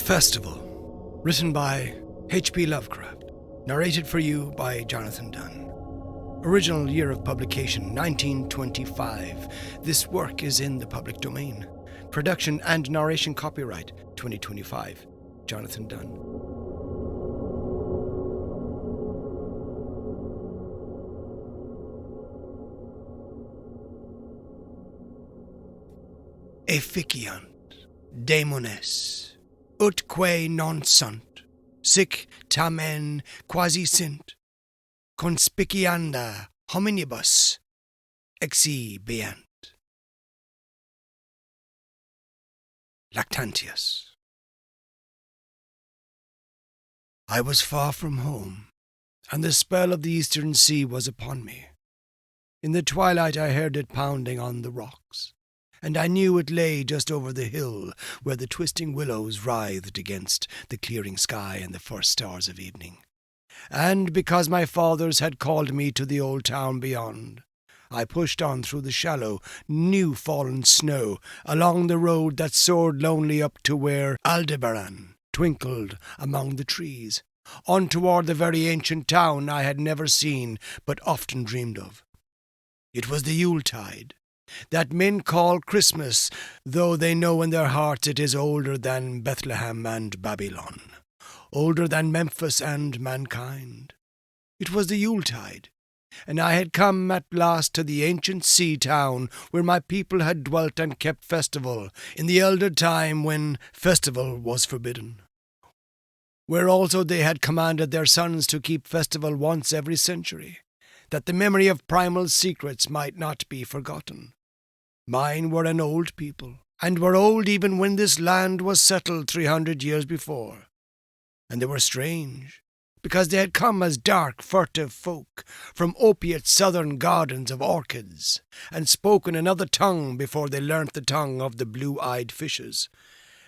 Festival, written by H.P. Lovecraft, narrated for you by Jonathan Dunne. Original year of publication, 1925. This work is in the public domain. Production and narration copyright, 2025. Jonathan Dunne. Efficiant, daemones, utque non sunt, sic tamen quasi sint, conspicianda hominibus exhibiant. Lactantius. I was far from home, and the spell of the eastern sea was upon me. In the twilight I heard it pounding on the rocks, and I knew it lay just over the hill where the twisting willows writhed against the clearing sky and the first stars of evening. And because my fathers had called me to the old town beyond, I pushed on through the shallow, new-fallen snow, along the road that soared lonely up to where Aldebaran twinkled among the trees, on toward the very ancient town I had never seen but often dreamed of. It was the Yuletide, that men call Christmas, though they know in their hearts it is older than Bethlehem and Babylon, older than Memphis and mankind. It was the Yuletide, and I had come at last to the ancient sea town where my people had dwelt and kept festival in the elder time when festival was forbidden, where also they had commanded their sons to keep festival once every century, that the memory of primal secrets might not be forgotten. Mine were an old people, and were old even when this land was settled 300 years before. And they were strange, because they had come as dark, furtive folk from opiate southern gardens of orchids, and spoken another tongue before they learnt the tongue of the blue-eyed fishes.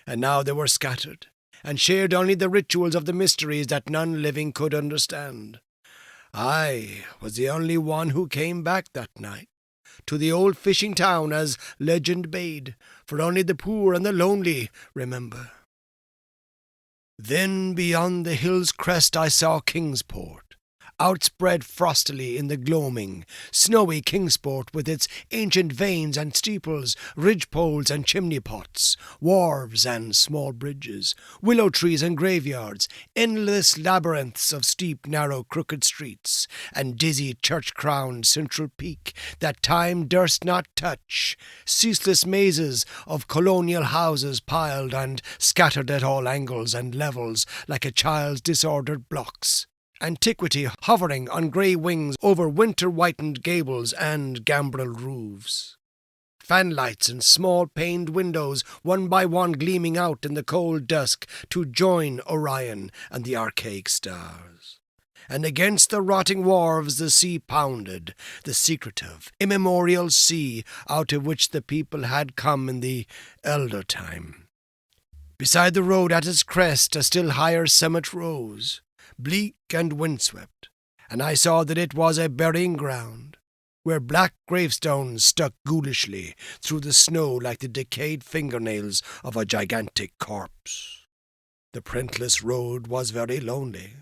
And now they were scattered, and shared only the rituals of the mysteries that none living could understand. I was the only one who came back that night, to the old fishing town as legend bade, for only the poor and the lonely remember. Then beyond the hill's crest I saw Kingsport, outspread frostily in the gloaming, snowy Kingsport with its ancient vanes and steeples, ridgepoles and chimney-pots, wharves and small bridges, willow trees and graveyards, endless labyrinths of steep, narrow, crooked streets, and dizzy church-crowned central peak that time durst not touch, ceaseless mazes of colonial houses piled and scattered at all angles and levels like a child's disordered blocks. Antiquity hovering on grey wings over winter-whitened gables and gambrel roofs. Fanlights and small-paned windows, one by one gleaming out in the cold dusk to join Orion and the archaic stars. And against the rotting wharves the sea pounded, the secretive, immemorial sea out of which the people had come in the elder time. Beside the road at its crest a still higher summit rose, bleak and windswept, and I saw that it was a burying ground, where black gravestones stuck ghoulishly through the snow like the decayed fingernails of a gigantic corpse. The printless road was very lonely,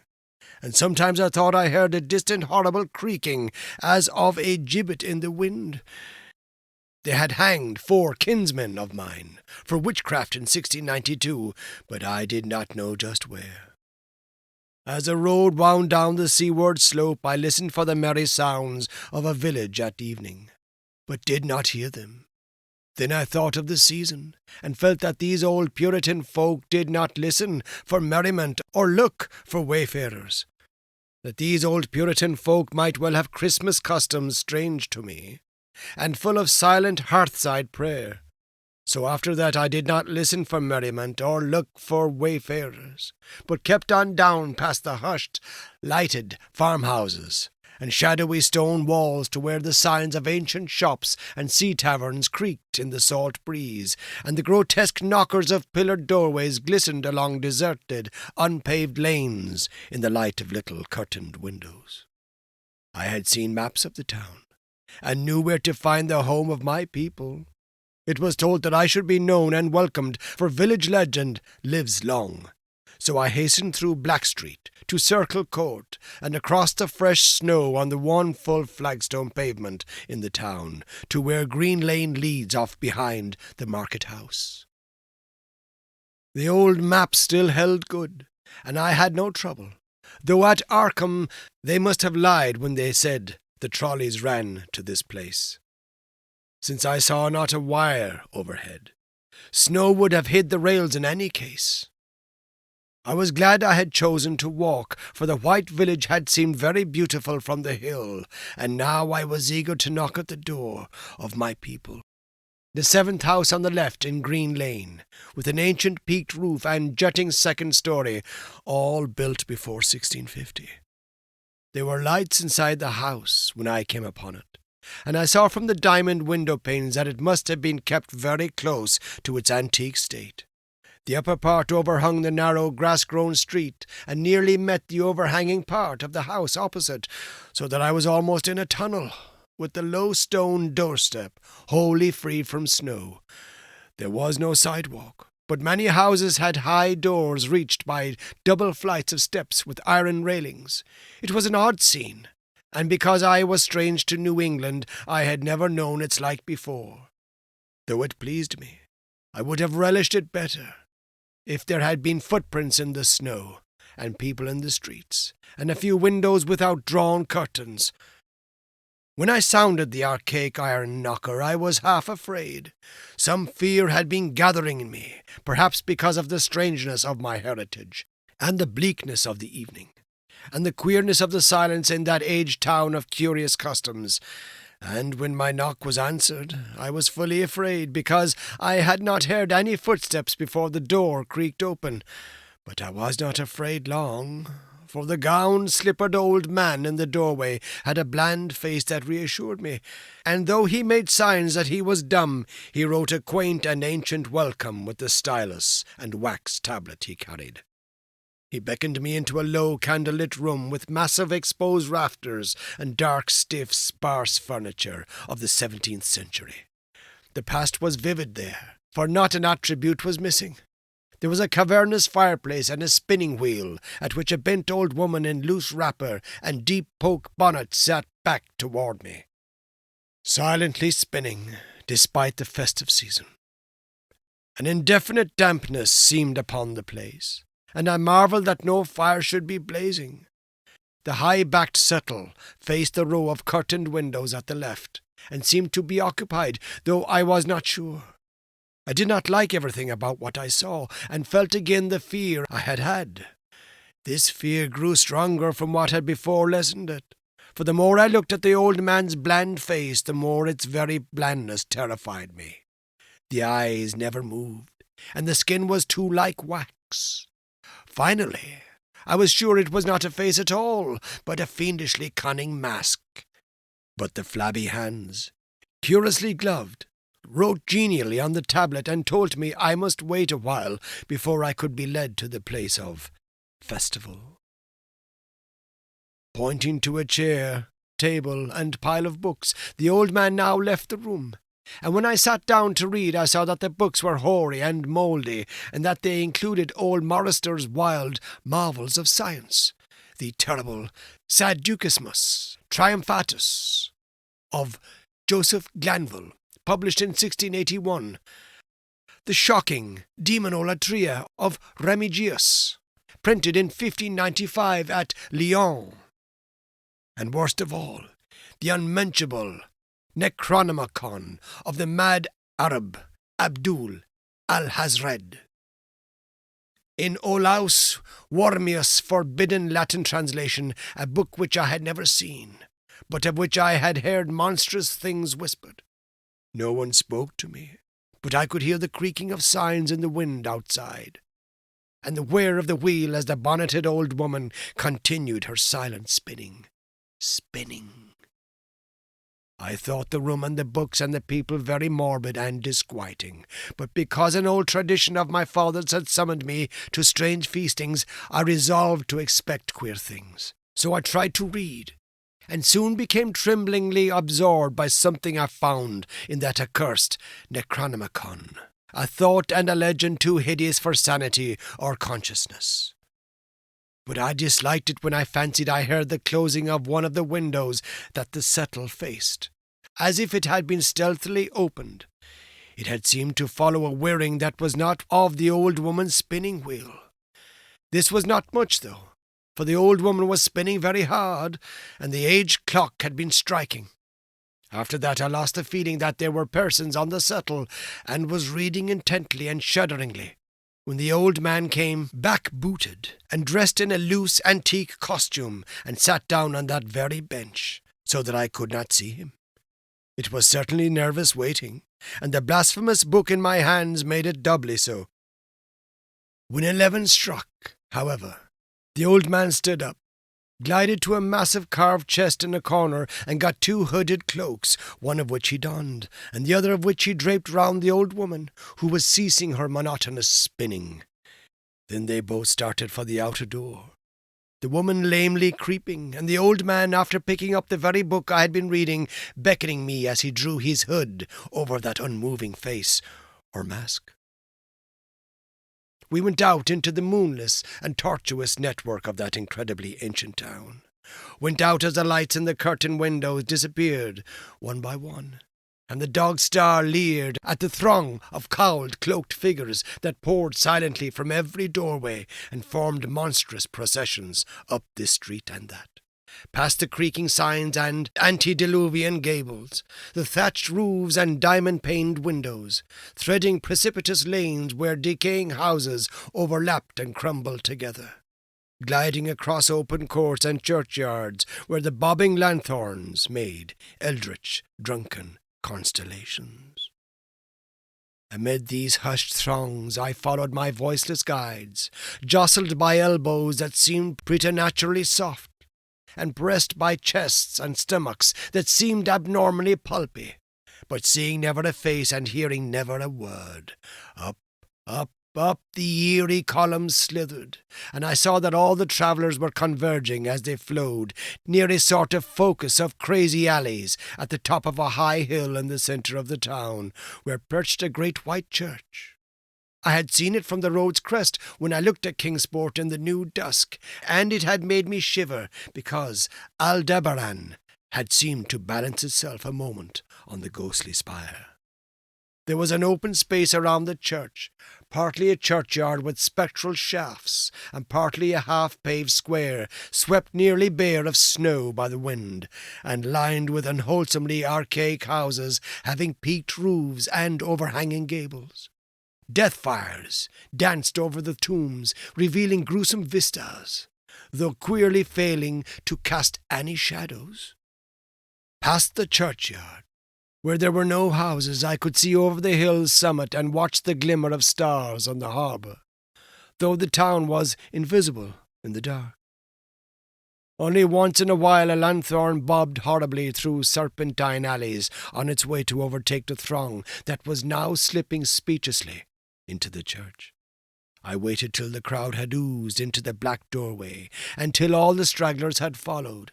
and sometimes I thought I heard a distant horrible creaking as of a gibbet in the wind. They had hanged 4 kinsmen of mine for witchcraft in 1692, but I did not know just where. As the road wound down the seaward slope, I listened for the merry sounds of a village at evening, but did not hear them. Then I thought of the season, and felt that these old Puritan folk did not listen for merriment or look for wayfarers, that these old Puritan folk might well have Christmas customs strange to me, and full of silent hearthside prayer. So after that I did not listen for merriment or look for wayfarers, but kept on down past the hushed, lighted farmhouses and shadowy stone walls to where the signs of ancient shops and sea taverns creaked in the salt breeze, and the grotesque knockers of pillared doorways glistened along deserted, unpaved lanes in the light of little curtained windows. I had seen maps of the town, and knew where to find the home of my people, It was told that I should be known and welcomed, for village legend lives long. So I hastened through Black Street to Circle Court and across the fresh snow on the one full flagstone pavement in the town to where Green Lane leads off behind the market house. The old map still held good, and I had no trouble, though at Arkham they must have lied when they said the trolleys ran to this place, since I saw not a wire overhead. Snow would have hid the rails in any case. I was glad I had chosen to walk, for the white village had seemed very beautiful from the hill, and now I was eager to knock at the door of my people. The 7th house on the left in Green Lane, with an ancient peaked roof and jutting second story, all built before 1650. There were lights inside the house when I came upon it, and I saw from the diamond window panes that it must have been kept very close to its antique state. The upper part overhung the narrow grass-grown street and nearly met the overhanging part of the house opposite, so that I was almost in a tunnel, with the low stone doorstep wholly free from snow. There was no sidewalk, but many houses had high doors reached by double flights of steps with iron railings. It was an odd scene, and because I was strange to New England, I had never known its like before. Though it pleased me, I would have relished it better if there had been footprints in the snow, and people in the streets, and a few windows without drawn curtains. When I sounded the archaic iron knocker, I was half afraid. Some fear had been gathering in me, perhaps because of the strangeness of my heritage, and the bleakness of the evening, and the queerness of the silence in that aged town of curious customs. And when my knock was answered, I was fully afraid, because I had not heard any footsteps before the door creaked open. But I was not afraid long, for the gowned, slippered old man in the doorway had a bland face that reassured me, and though he made signs that he was dumb, he wrote a quaint and ancient welcome with the stylus and wax tablet he carried. He beckoned me into a low candlelit room with massive exposed rafters and dark, stiff, sparse furniture of the 17th century. The past was vivid there, for not an attribute was missing. There was a cavernous fireplace and a spinning wheel, at which a bent old woman in loose wrapper and deep poke bonnet sat back toward me, silently spinning, despite the festive season. An indefinite dampness seemed upon the place, and I marvelled that no fire should be blazing. The high-backed settle faced the row of curtained windows at the left, and seemed to be occupied, though I was not sure. I did not like everything about what I saw, and felt again the fear I had had. This fear grew stronger from what had before lessened it, for the more I looked at the old man's bland face, the more its very blandness terrified me. The eyes never moved, and the skin was too like wax. Finally, I was sure it was not a face at all, but a fiendishly cunning mask. But the flabby hands, curiously gloved, wrote genially on the tablet and told me I must wait a while before I could be led to the place of festival. Pointing to a chair, table, and pile of books, the old man now left the room, and when I sat down to read, I saw that the books were hoary and mouldy, and that they included old Morrister's wild marvels of science, the terrible Sadducismus Triumphatus of Joseph Glanville, published in 1681, the shocking Demonolatria of Remigius, printed in 1595 at Lyon, and worst of all, the unmentionable Necronomicon of the mad Arab Abdul al-Hazred. In Olaus Wormius' forbidden Latin translation, a book which I had never seen, but of which I had heard monstrous things whispered. No one spoke to me, but I could hear the creaking of signs in the wind outside, and the whir of the wheel as the bonneted old woman continued her silent spinning. I thought the room and the books and the people very morbid and disquieting, but because an old tradition of my father's had summoned me to strange feastings, I resolved to expect queer things. So I tried to read, and soon became tremblingly absorbed by something I found in that accursed Necronomicon, a thought and a legend too hideous for sanity or consciousness. But I disliked it when I fancied I heard the closing of one of the windows that the settle faced, as if it had been stealthily opened. It had seemed to follow a whirring that was not of the old woman's spinning wheel. This was not much, though, for the old woman was spinning very hard, and the aged clock had been striking. After that I lost the feeling that there were persons on the settle, and was reading intently and shudderingly, when the old man came, back-booted, and dressed in a loose antique costume, and sat down on that very bench, so that I could not see him. It was certainly nervous waiting, and the blasphemous book in my hands made it doubly so. When 11 struck, however, the old man stood up, glided to a massive carved chest in a corner, and got 2 hooded cloaks, one of which he donned, and the other of which he draped round the old woman, who was ceasing her monotonous spinning. Then they both started for the outer door, the woman lamely creeping, and the old man, after picking up the very book I had been reading, beckoning me as he drew his hood over that unmoving face, or mask. We went out into the moonless and tortuous network of that incredibly ancient town, went out as the lights in the curtained windows disappeared one by one, and the dog star leered at the throng of cowled, cloaked figures that poured silently from every doorway and formed monstrous processions up this street and that, past the creaking signs and antediluvian gables, the thatched roofs and diamond-paned windows, threading precipitous lanes where decaying houses overlapped and crumbled together, gliding across open courts and churchyards where the bobbing lanthorns made eldritch, drunken constellations. Amid these hushed throngs I followed my voiceless guides, jostled by elbows that seemed preternaturally soft, and pressed by chests and stomachs that seemed abnormally pulpy, but seeing never a face and hearing never a word. Up, up, up the eerie columns slithered, and I saw that all the travellers were converging as they flowed, near a sort of focus of crazy alleys at the top of a high hill in the centre of the town, where perched a great white church. I had seen it from the road's crest when I looked at Kingsport in the new dusk, and it had made me shiver, because Aldebaran had seemed to balance itself a moment on the ghostly spire. There was an open space around the church, partly a churchyard with spectral shafts, and partly a half-paved square, swept nearly bare of snow by the wind, and lined with unwholesomely archaic houses having peaked roofs and overhanging gables. Death fires danced over the tombs, revealing gruesome vistas, though queerly failing to cast any shadows. Past the churchyard, where there were no houses, I could see over the hill's summit and watch the glimmer of stars on the harbour, though the town was invisible in the dark. Only once in a while a lanthorn bobbed horribly through serpentine alleys on its way to overtake the throng that was now slipping speechlessly into the church. I waited till the crowd had oozed into the black doorway, and till all the stragglers had followed.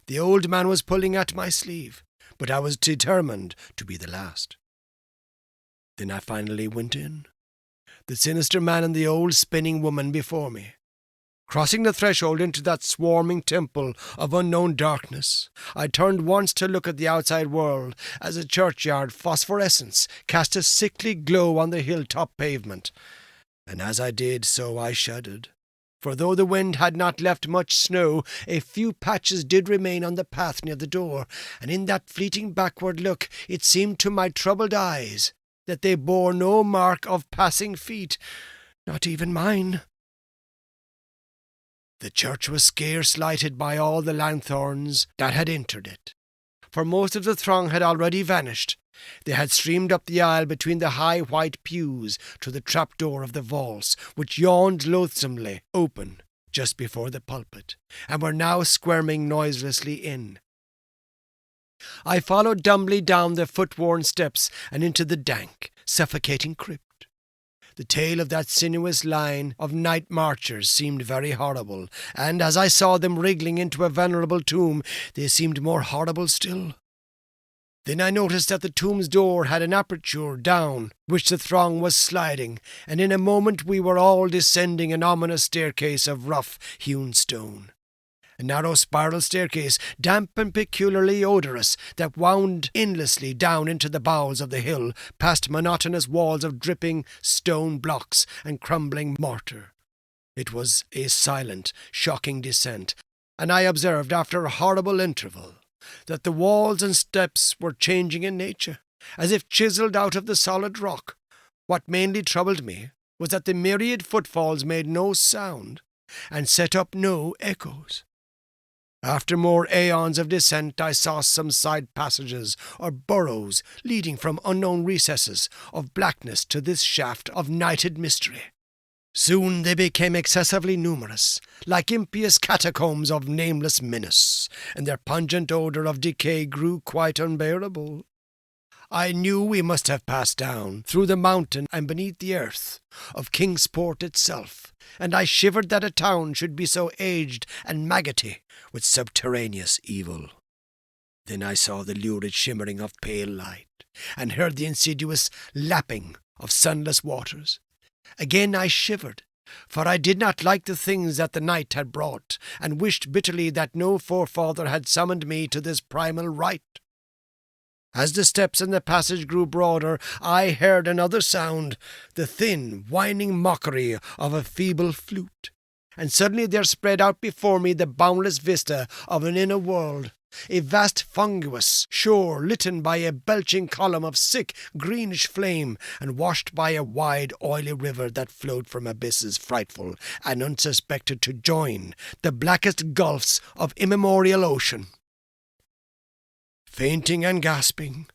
The old man was pulling at my sleeve, but I was determined to be the last. Then I finally went in, the sinister man and the old spinning woman before me. Crossing the threshold into that swarming temple of unknown darkness, I turned once to look at the outside world as a churchyard phosphorescence cast a sickly glow on the hilltop pavement, and as I did so I shuddered, for though the wind had not left much snow, a few patches did remain on the path near the door, and in that fleeting backward look it seemed to my troubled eyes that they bore no mark of passing feet, not even mine. The church was scarce lighted by all the lanthorns that had entered it, for most of the throng had already vanished. They had streamed up the aisle between the high white pews to the trapdoor of the vaults, which yawned loathsomely open just before the pulpit, and were now squirming noiselessly in. I followed dumbly down the foot-worn steps and into the dank, suffocating crypt. The tale of that sinuous line of night marchers seemed very horrible, and as I saw them wriggling into a venerable tomb, they seemed more horrible still. Then I noticed that the tomb's door had an aperture down, which the throng was sliding, and in a moment we were all descending an ominous staircase of rough-hewn stone. A narrow spiral staircase, damp and peculiarly odorous, that wound endlessly down into the bowels of the hill, past monotonous walls of dripping stone blocks and crumbling mortar. It was a silent, shocking descent, and I observed, after a horrible interval, that the walls and steps were changing in nature, as if chiselled out of the solid rock. What mainly troubled me was that the myriad footfalls made no sound, and set up no echoes. After more aeons of descent, I saw some side passages or burrows leading from unknown recesses of blackness to this shaft of nighted mystery. Soon they became excessively numerous, like impious catacombs of nameless menace, and their pungent odour of decay grew quite unbearable. I knew we must have passed down through the mountain and beneath the earth of Kingsport itself, and I shivered that a town should be so aged and maggoty with subterraneous evil. Then I saw the lurid shimmering of pale light, and heard the insidious lapping of sunless waters. Again I shivered, for I did not like the things that the night had brought, and wished bitterly that no forefather had summoned me to this primal rite. As the steps in the passage grew broader, I heard another sound, the thin, whining mockery of a feeble flute, and suddenly there spread out before me the boundless vista of an inner world, a vast funguous shore litten by a belching column of sick greenish flame, and washed by a wide oily river that flowed from abysses frightful and unsuspected to join the blackest gulfs of immemorial ocean. Fainting and gasping,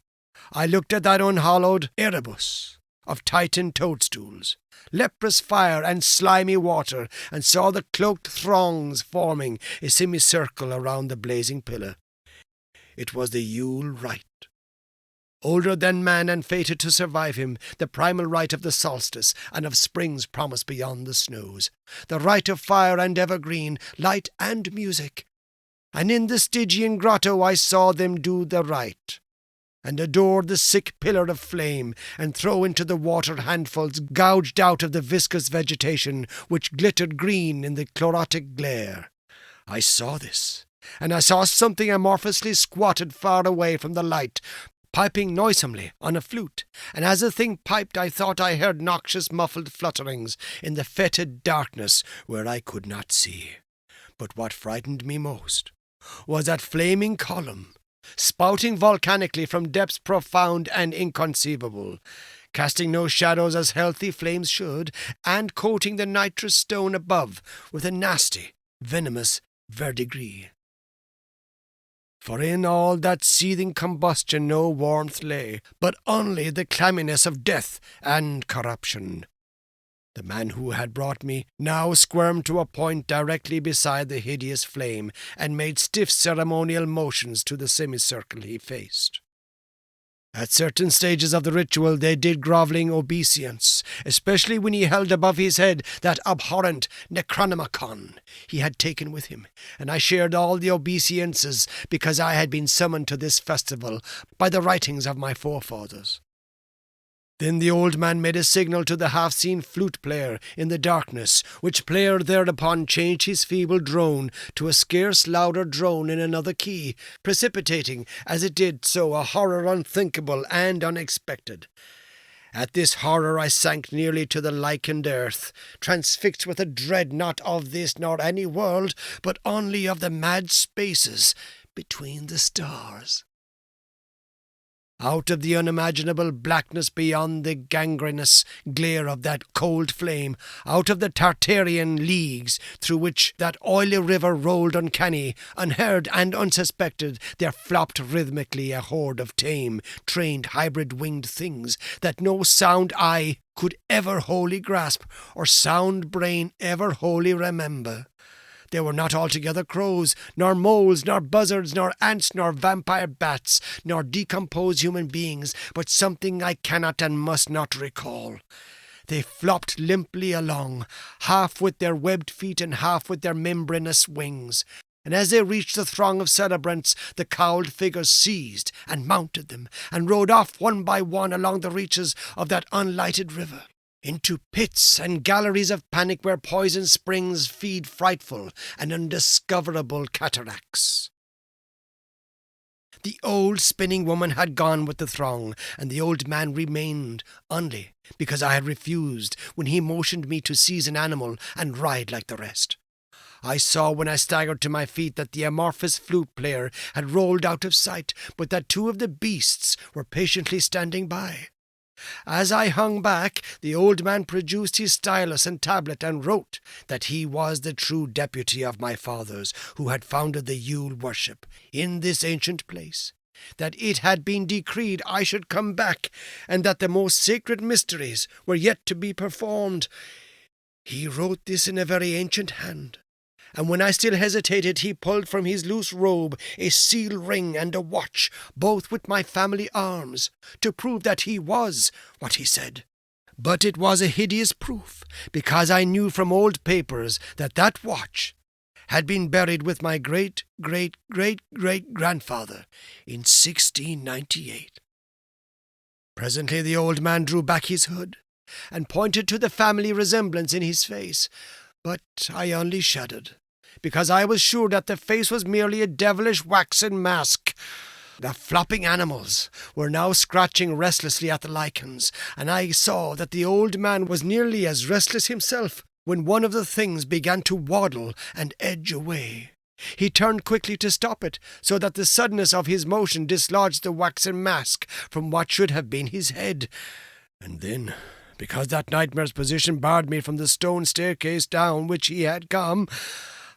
I looked at that unhallowed Erebus of Titan toadstools, leprous fire and slimy water, and saw the cloaked throngs forming a semicircle around the blazing pillar. It was the Yule rite. Older than man and fated to survive him, the primal rite of the solstice and of spring's promise beyond the snows, the rite of fire and evergreen, light and music. And in the Stygian grotto I saw them do the rite, and adore the sick pillar of flame, and throw into the water handfuls gouged out of the viscous vegetation which glittered green in the chlorotic glare. I saw this, and I saw something amorphously squatted far away from the light, piping noisomely on a flute, and as the thing piped I thought I heard noxious muffled flutterings in the fetid darkness where I could not see. But what frightened me most was that flaming column, spouting volcanically from depths profound and inconceivable, casting no shadows as healthy flames should, and coating the nitrous stone above with a nasty, venomous verdigris. For in all that seething combustion no warmth lay, but only the clamminess of death and corruption. The man who had brought me now squirmed to a point directly beside the hideous flame, and made stiff ceremonial motions to the semicircle he faced. At certain stages of the ritual they did grovelling obeisance, especially when he held above his head that abhorrent Necronomicon he had taken with him, and I shared all the obeisances because I had been summoned to this festival by the writings of my forefathers. Then the old man made a signal to the half-seen flute-player in the darkness, which player thereupon changed his feeble drone to a scarce louder drone in another key, precipitating as it did so a horror unthinkable and unexpected. At this horror I sank nearly to the lichened earth, transfixed with a dread not of this nor any world, but only of the mad spaces between the stars. Out of the unimaginable blackness beyond the gangrenous glare of that cold flame, out of the Tartarian leagues through which that oily river rolled uncanny, unheard and unsuspected, there flopped rhythmically a horde of tame, trained hybrid-winged things that no sound eye could ever wholly grasp, or sound brain ever wholly remember. They were not altogether crows, nor moles, nor buzzards, nor ants, nor vampire bats, nor decomposed human beings, but something I cannot and must not recall. They flopped limply along, half with their webbed feet and half with their membranous wings. And as they reached the throng of celebrants, the cowled figures seized and mounted them, and rode off one by one along the reaches of that unlighted river, into pits and galleries of panic where poison springs feed frightful and undiscoverable cataracts. The old spinning woman had gone with the throng, and the old man remained, only because I had refused when he motioned me to seize an animal and ride like the rest. I saw when I staggered to my feet that the amorphous flute player had rolled out of sight, but that two of the beasts were patiently standing by. As I hung back, the old man produced his stylus and tablet and wrote that he was the true deputy of my fathers, who had founded the Yule worship in this ancient place, that it had been decreed I should come back, and that the most sacred mysteries were yet to be performed. He wrote this in a very ancient hand, and when I still hesitated, he pulled from his loose robe a seal ring and a watch, both with my family arms, to prove that he was what he said. But it was a hideous proof, because I knew from old papers that that watch had been buried with my great-great-great-great-grandfather in 1698. Presently the old man drew back his hood, and pointed to the family resemblance in his face, but I only shuddered, because I was sure that the face was merely a devilish waxen mask. The flopping animals were now scratching restlessly at the lichens, and I saw that the old man was nearly as restless himself when one of the things began to waddle and edge away. He turned quickly to stop it, so that the suddenness of his motion dislodged the waxen mask from what should have been his head. And then, because that nightmare's position barred me from the stone staircase down which he had come,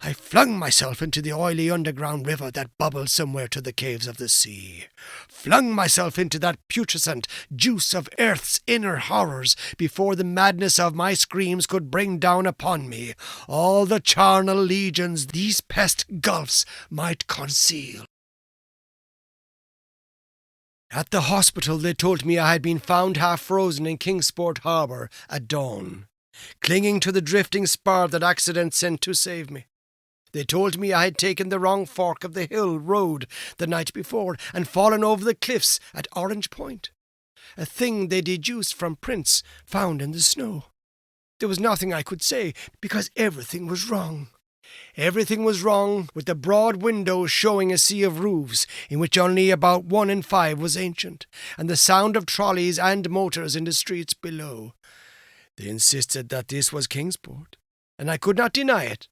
I flung myself into the oily underground river that bubbled somewhere to the caves of the sea, flung myself into that putrescent juice of earth's inner horrors before the madness of my screams could bring down upon me all the charnel legions these pest gulfs might conceal. At the hospital they told me I had been found half frozen in Kingsport harbour at dawn, clinging to the drifting spar that accident sent to save me. They told me I had taken the wrong fork of the hill road the night before and fallen over the cliffs at Orange Point, a thing they deduced from prints found in the snow. There was nothing I could say, because everything was wrong. Everything was wrong, with the broad windows showing a sea of roofs, in which only about 1 in 5 was ancient, and the sound of trolleys and motors in the streets below. They insisted that this was Kingsport, and I could not deny it.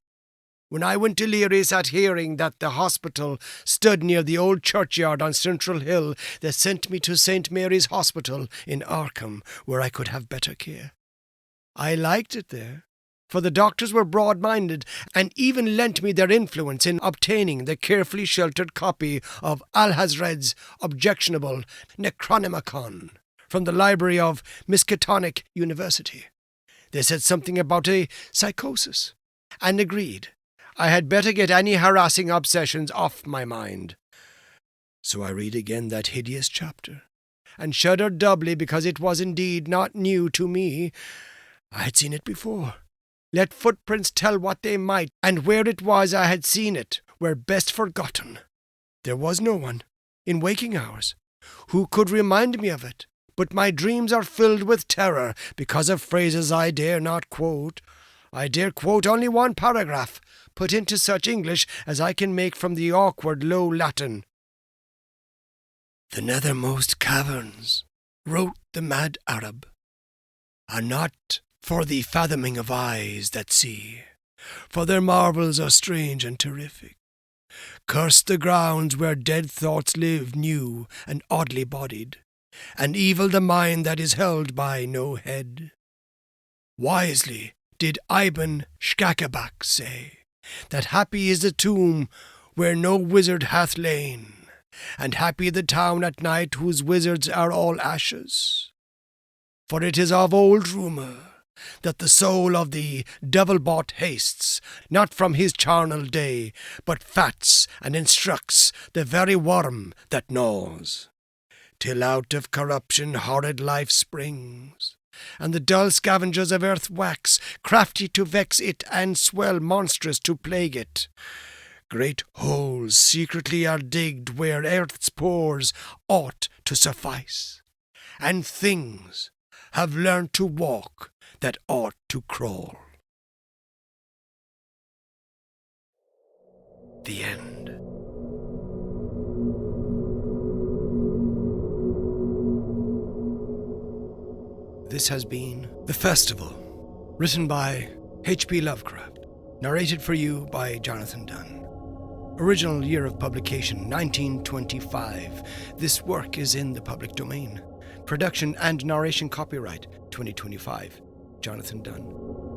When I went delirious at hearing that the hospital stood near the old churchyard on Central Hill, they sent me to St. Mary's Hospital in Arkham, where I could have better care. I liked it there, for the doctors were broad-minded, and even lent me their influence in obtaining the carefully sheltered copy of Alhazred's objectionable Necronomicon from the library of Miskatonic University. They said something about a psychosis, and agreed I had better get any harassing obsessions off my mind. So I read again that hideous chapter, and shuddered doubly because it was indeed not new to me. I had seen it before. Let footprints tell what they might, and where it was I had seen it were best forgotten. There was no one, in waking hours, who could remind me of it, but my dreams are filled with terror because of phrases I dare not quote. I dare quote only one paragraph, put into such English as I can make from the awkward low Latin. "The nethermost caverns," wrote the mad Arab, "are not for the fathoming of eyes that see, for their marvels are strange and terrific. Curse the grounds where dead thoughts live new and oddly bodied, and evil the mind that is held by no head. Wisely did Ibn Shakabak say, that happy is the tomb where no wizard hath lain, and happy the town at night whose wizards are all ashes. For it is of old rumour that the soul of the devil-bought hastes, not from his charnel day, but fats and instructs the very worm that gnaws, till out of corruption horrid life springs, and the dull scavengers of earth wax, crafty to vex it and swell monstrous to plague it. Great holes secretly are digged where earth's pores ought to suffice, and things have learned to walk that ought to crawl. The end. This has been The Festival, written by H.P. Lovecraft, narrated for you by Jonathan Dunne. Original year of publication, 1925. This work is in the public domain. Production and narration copyright, 2025. Jonathan Dunne.